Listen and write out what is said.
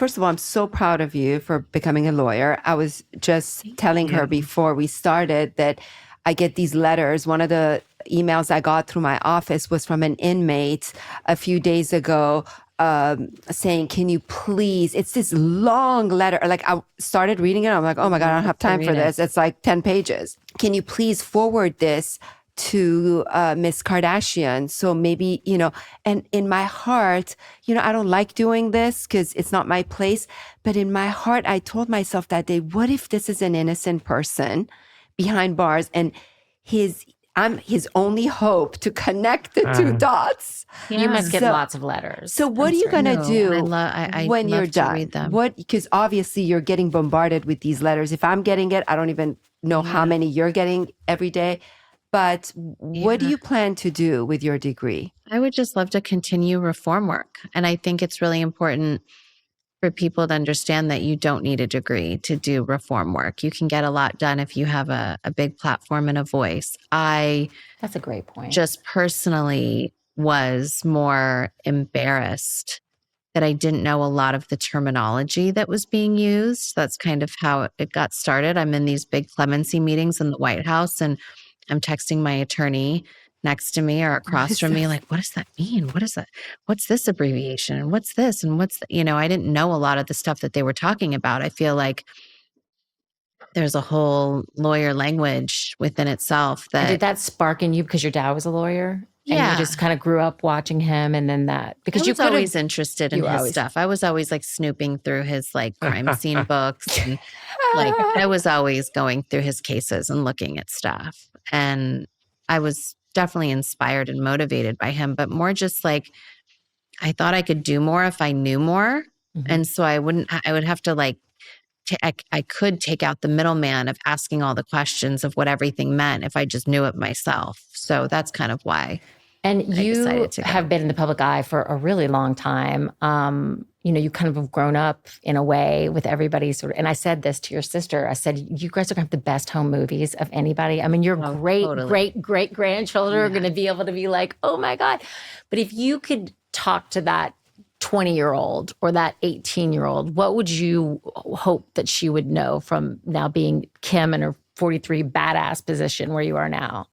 first of all, I'm so proud of you for becoming a lawyer. I was just telling her before we started that I get these letters. One of the emails I got through my office was from an inmate a few days ago, saying, can you please, it's this long letter. Like I started reading it. I'm like, oh my God, I don't have time for this. It's like 10 pages. Can you please forward this to Miss Kardashian? So maybe, and in my heart, I don't like doing this because it's not my place. But in my heart, I told myself that day, what if this is an innocent person behind bars and I'm his only hope to connect the two dots? You must get lots of letters. So what are you going to do when you're done? Read them. Because obviously you're getting bombarded with these letters. If I'm getting it, I don't even know how many you're getting every day. But what do you plan to do with your degree? I would just love to continue reform work. And I think it's really important for people to understand that you don't need a degree to do reform work. You can get a lot done if you have a big platform and a voice. That's a great point. Just personally was more embarrassed that I didn't know a lot of the terminology that was being used. That's kind of how it got started. I'm in these big clemency meetings in the White House and I'm texting my attorney next to me or across from me, like, what does that mean? What is that? What's this abbreviation? And what's this? And I didn't know a lot of the stuff that they were talking about. I feel like there's a whole lawyer language within itself that. And did that spark in you because your dad was a lawyer? Yeah. And you just kind of grew up watching him and then that. Because I was always interested in his stuff. I was always like snooping through his like crime scene books. And like I was always going through his cases and looking at stuff. And I was definitely inspired and motivated by him, but more just like, I thought I could do more if I knew more. Mm-hmm. And so I would have to like, I could take out the middleman of asking all the questions of what everything meant if I just knew it myself. So that's kind of why. And you have been in the public eye for a really long time. You kind of have grown up in a way with everybody sort of, and I said this to your sister, I said, you guys are going to have the best home movies of anybody. I mean, your great grandchildren are going to be able to be like, oh my God. But if you could talk to that 20-year-old or that 18-year-old, what would you hope that she would know from now being Kim in her 43 badass position where you are now?